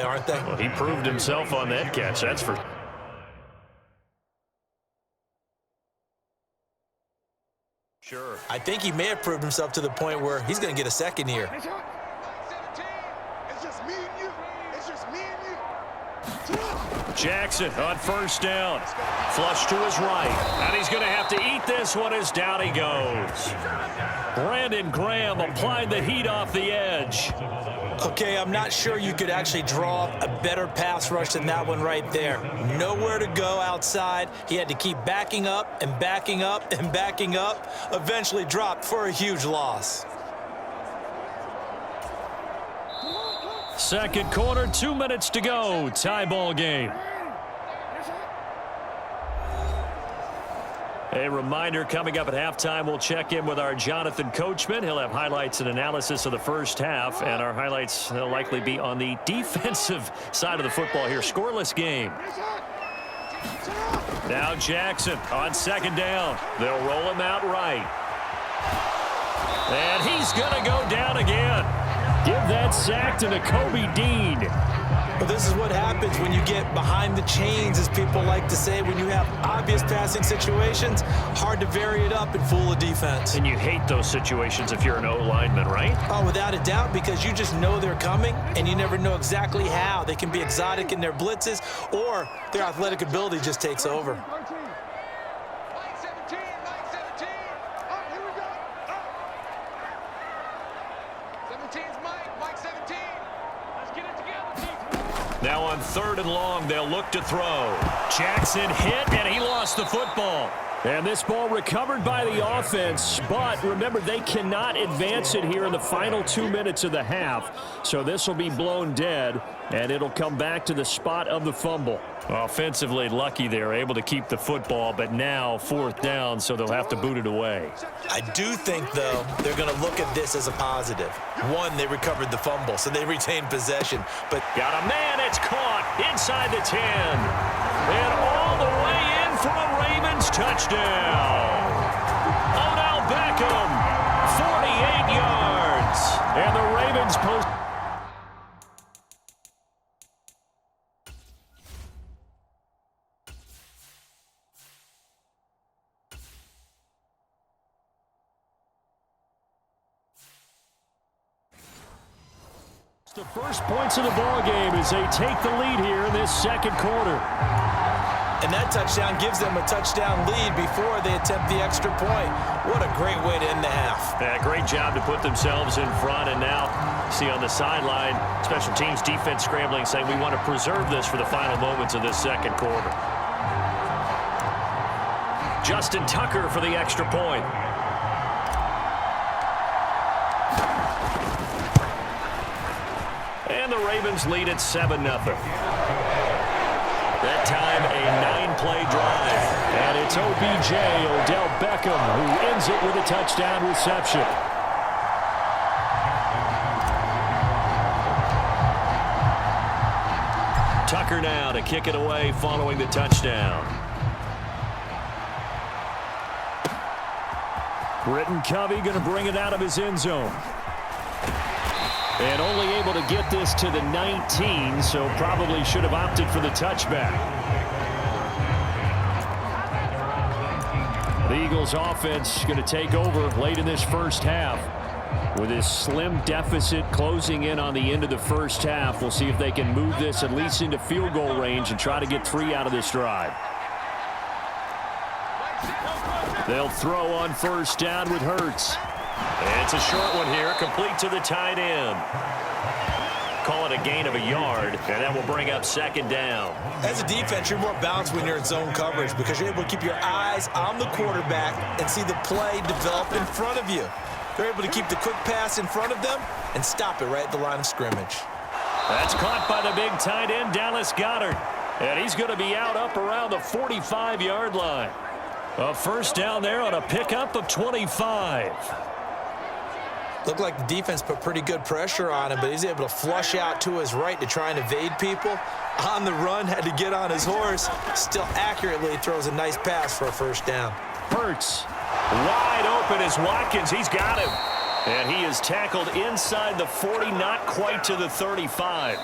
aren't they? Well, he proved himself on that catch, that's for sure. I think he may have proved himself to the point where he's going to get a second here. Jackson on first down. Flush to his right. And he's going to have to eat this one as down he goes. Brandon Graham applied the heat off the edge. Okay, I'm not sure you could actually draw up a better pass rush than that one right there. Nowhere to go outside. He had to keep backing up and backing up and backing up. Eventually dropped for a huge loss. Second quarter, 2 minutes to go. Tie ball game. A reminder, coming up at halftime, we'll check in with our Jonathan Coachman. He'll have highlights and analysis of the first half, and our highlights will likely be on the defensive side of the football here. Scoreless game. Now Jackson on second down. They'll roll him out right. And he's going to go down again. Give that sack to Nakobe Dean. Well, this is what happens when you get behind the chains, as people like to say. When you have obvious passing situations, hard to vary it up and fool a defense. And you hate those situations if you're an O-lineman, right? Oh, without a doubt, because you just know they're coming, and you never know exactly how. They can be exotic in their blitzes, or their athletic ability just takes over. Now on third and long, they'll look to throw. Jackson hit, and he lost the football. And this ball recovered by the offense, but remember, they cannot advance it here in the final 2 minutes of the half. So this will be blown dead, and it'll come back to the spot of the fumble. Offensively lucky they're able to keep the football, but now fourth down, so they'll have to boot it away. I do think, though, they're going to look at this as a positive. One, they recovered the fumble, so they retained possession. But got a man, it's caught inside the 10. And all the way in for a Ravens touchdown. Odell Beckham, 48 yards. And the Ravens post. The first points of the ball game as they take the lead here in this second quarter. And that touchdown gives them a touchdown lead before they attempt the extra point. What a great way to end the half. Yeah, great job to put themselves in front. And now, see on the sideline, special teams defense scrambling, saying we want to preserve this for the final moments of this second quarter. Justin Tucker for the extra point. And the Ravens lead at 7-0. That time, a 9-play drive. And it's OBJ, Odell Beckham, who ends it with a touchdown reception. Tucker now to kick it away following the touchdown. Britton Covey going to bring it out of his end zone. And only able to get this to the 19, so probably should have opted for the touchback. The Eagles offense going to take over late in this first half. With this slim deficit closing in on the end of the first half, we'll see if they can move this at least into field goal range and try to get 3 out of this drive. They'll throw on first down with Hurts. And it's a short one here, complete to the tight end. Call it a gain of a yard, and that will bring up second down. As a defense, you're more balanced when you're in zone coverage because you're able to keep your eyes on the quarterback and see the play develop in front of you. They're able to keep the quick pass in front of them and stop it right at the line of scrimmage. That's caught by the big tight end, Dallas Goedert. And he's going to be out up around the 45-yard line. A first down there on a pickup of 25. Looked like the defense put pretty good pressure on him, but he's able to flush out to his right to try and evade people. On the run, had to get on his horse. Still accurately throws a nice pass for a first down. Hurts wide open as Watkins. He's got him. And he is tackled inside the 40, not quite to the 35.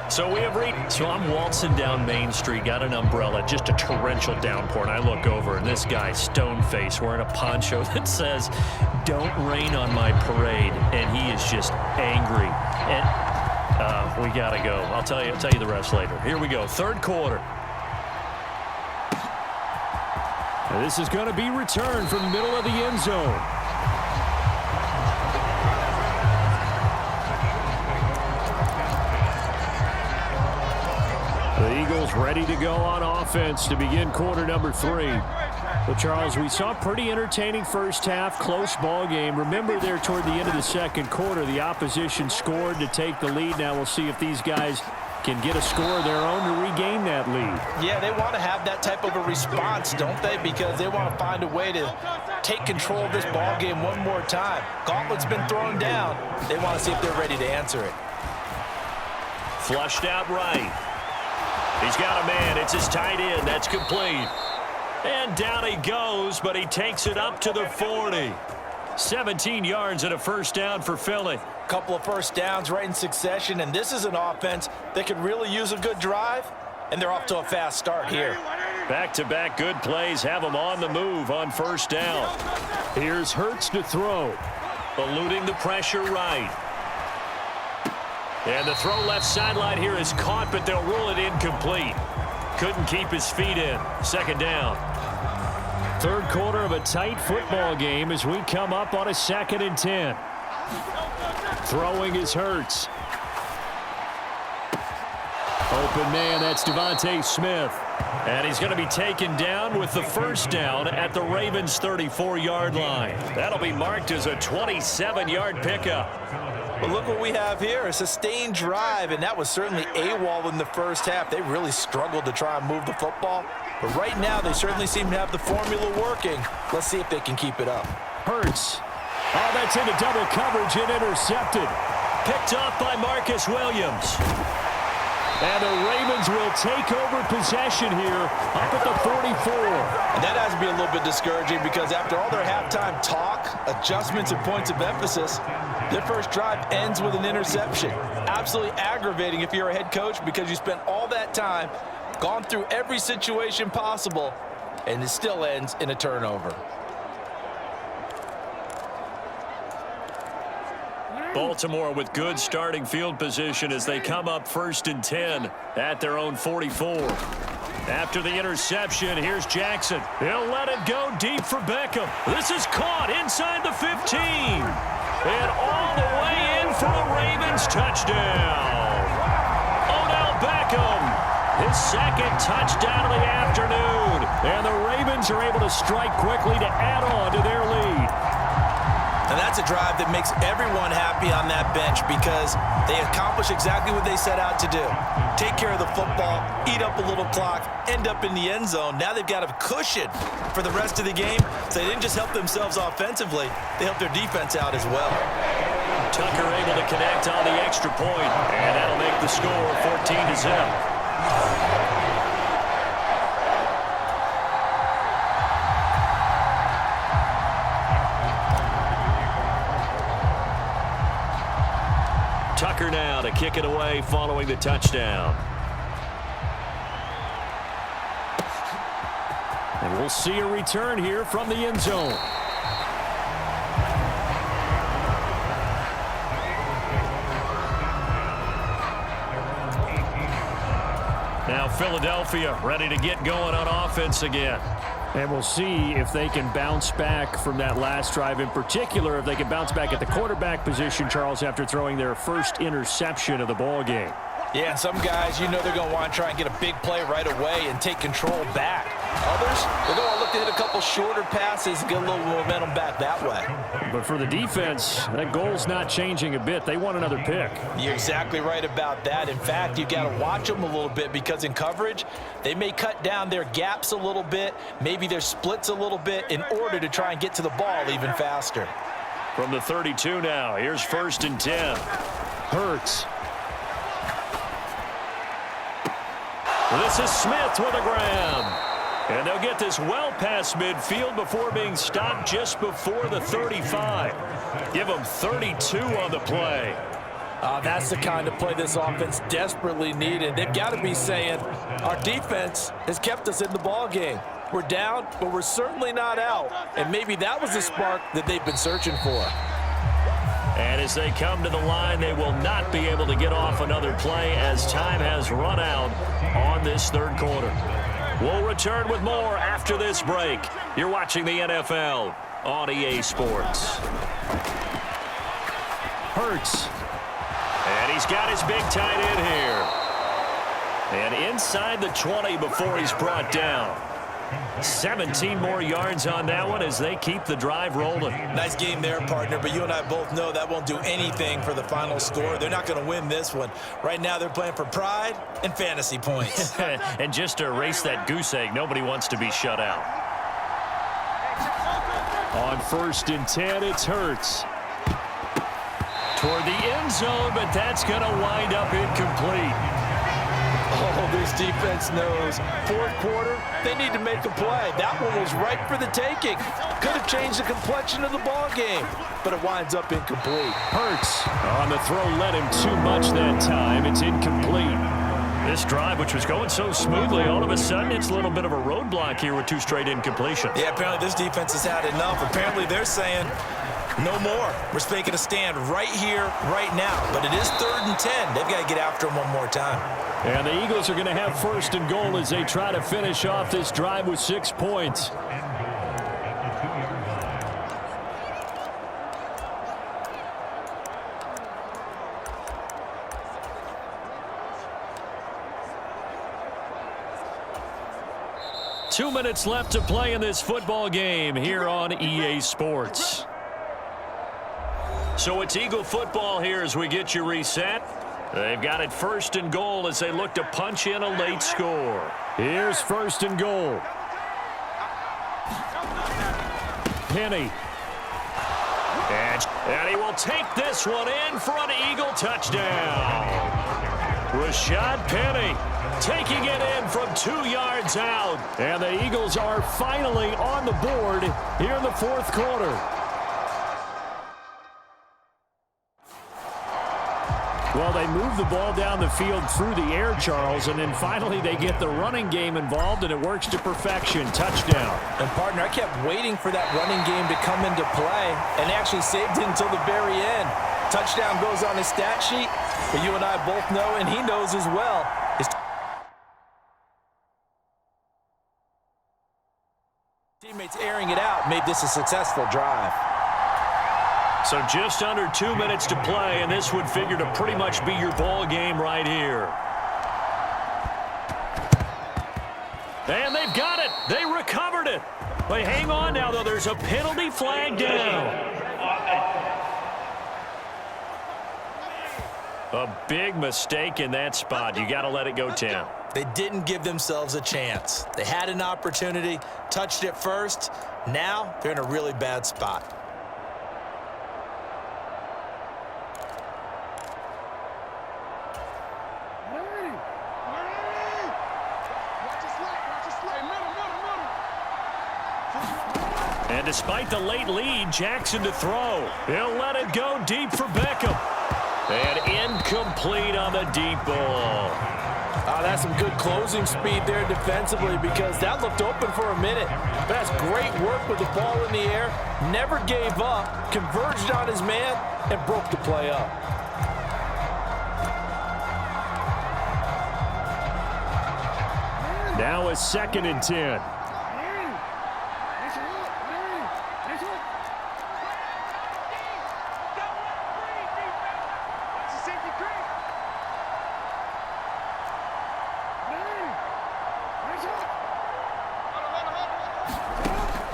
So I'm waltzing down Main Street, got an umbrella, just a torrential downpour, and I look over, and this guy, stone-faced, wearing a poncho that says, "Don't rain on my parade," and he is just angry. And we got to go. I'll tell you the rest later. Here we go, third quarter. And this is going to be returned from the middle of the end zone. The Eagles ready to go on offense to begin quarter number 3. But, Charles, we saw a pretty entertaining first half, close ball game. Remember there toward the end of the second quarter, the opposition scored to take the lead. Now we'll see if these guys can get a score of their own to regain that lead. Yeah, they want to have that type of a response, don't they? Because they want to find a way to take control of this ball game one more time. Gauntlet's been thrown down. They want to see if they're ready to answer it. Flushed out right. He's got a man. It's his tight end. That's complete. And down he goes, but he takes it up to the 40. 17 yards and a first down for Philly. Couple of first downs right in succession, and this is an offense that could really use a good drive, and they're off to a fast start here. Back-to-back good plays have them on the move on first down. Here's Hurts to throw. Eluding the pressure right. And the throw left sideline here is caught, but they'll rule it incomplete. Couldn't keep his feet in. Second down. Third quarter of a tight football game as we come up on a 2nd and 10. Throwing is Hurts. Open man, that's Devontae Smith. And he's going to be taken down with the first down at the Ravens' 34-yard line. That'll be marked as a 27-yard pickup. But look what we have here, a sustained drive, and that was certainly AWOL in the first half. They really struggled to try and move the football. But right now, they certainly seem to have the formula working. Let's see if they can keep it up. Hurts. Oh, that's into double coverage and intercepted. Picked off by Marcus Williams. And the Ravens will take over possession here up at the 44. And that has to be a little bit discouraging because after all their halftime talk, adjustments and points of emphasis, their first drive ends with an interception. Absolutely aggravating if you're a head coach because you spent all that time, gone through every situation possible, and it still ends in a turnover. Baltimore with good starting field position as they come up 1st and 10 at their own 44. After the interception, here's Jackson. He'll let it go deep for Beckham. This is caught inside the 15. And all the way in for a Ravens touchdown. Odell Beckham, his second touchdown of the afternoon. And the Ravens are able to strike quickly to add on to their lead. And that's a drive that makes everyone happy on that bench because they accomplish exactly what they set out to do. Take care of the football, eat up a little clock, end up in the end zone. Now they've got a cushion for the rest of the game. So they didn't just help themselves offensively, they helped their defense out as well. Tucker able to connect on the extra point, and that'll make the score 14-0. Tucker now to kick it away following the touchdown. And we'll see a return here from the end zone. Now Philadelphia ready to get going on offense again. And we'll see if they can bounce back from that last drive, in particular, if they can bounce back at the quarterback position, Charles, after throwing their first interception of the ball game. Yeah, and some guys, you know they're going to want to try and get a big play right away and take control back. Others, they're going to look to hit a couple shorter passes and get a little momentum back that way. But for the defense, that goal's not changing a bit. They want another pick. You're exactly right about that. In fact, you've got to watch them a little bit because in coverage, they may cut down their gaps a little bit, maybe their splits a little bit in order to try and get to the ball even faster. From the 32 now, here's 1st and 10. Hurts. This is Smith with a grab. And they'll get this well past midfield before being stopped just before the 35. Give them 32 on the play. That's the kind of play this offense desperately needed. They've got to be saying, our defense has kept us in the ball game. We're down, but we're certainly not out. And maybe that was the spark that they've been searching for. And as they come to the line, they will not be able to get off another play as time has run out on this third quarter. We'll return with more after this break. You're watching the NFL on EA Sports. Hurts. And he's got his big tight end here. And inside the 20 before he's brought down. 17 more yards on that one as they keep the drive rolling. Nice game there, partner, but you and I both know that won't do anything for the final score. They're not going to win this one. Right now they're playing for pride and fantasy points. And just to erase that goose egg, nobody wants to be shut out. On 1st and 10, it's Hurts. Toward the end zone, but that's going to wind up incomplete. Oh, this defense knows. Fourth quarter, they need to make a play. That one was right for the taking. Could have changed the complexion of the ball game, but it winds up incomplete. Hurts on the throw led him too much that time. It's incomplete. This drive, which was going so smoothly, all of a sudden it's a little bit of a roadblock here with 2 straight incompletions. Yeah, apparently this defense has had enough. Apparently they're saying, no more. We're making a stand right here, right now. But it is 3rd and 10. They've got to get after him one more time. And the Eagles are going to have 1st and goal as they try to finish off this drive with 6 points. Two minutes left to play in this football game here on EA Sports. So it's Eagle football here as we get you reset. They've got it 1st and goal as they look to punch in a late score. Here's 1st and goal. Penny. And he will take this one in for an Eagle touchdown. Rashad Penny taking it in from 2 yards out. And the Eagles are finally on the board here in the 4th quarter. Well, they move the ball down the field through the air, Charles, and then finally they get the running game involved, and it works to perfection. Touchdown. And, partner, I kept waiting for that running game to come into play, and they actually saved it until the very end. Touchdown goes on his stat sheet, but you and I both know, and he knows as well, his teammates airing it out made this a successful drive. So just under 2 minutes to play, and this would figure to pretty much be your ball game right here. And they've got it. They recovered it. They hang on now, though. There's a penalty flag down. A big mistake in that spot. You got to let it go, Tim. They didn't give themselves a chance. They had an opportunity, touched it first. Now they're in a really bad spot. And despite the late lead, Jackson to throw. He'll let it go deep for Beckham. And incomplete on the deep ball. That's some good closing speed there defensively because that looked open for a minute. But that's great work with the ball in the air. Never gave up, converged on his man, and broke the play up. Now a 2nd and 10.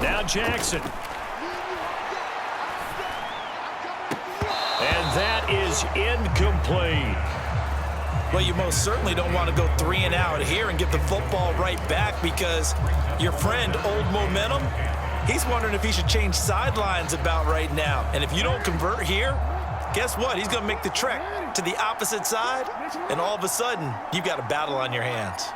Now Jackson. And that is incomplete. Well, you most certainly don't want to go 3 and out here and get the football right back because your friend, Old Momentum, he's wondering if he should change sidelines about right now. And if you don't convert here, guess what? He's going to make the trek to the opposite side, and all of a sudden, you've got a battle on your hands.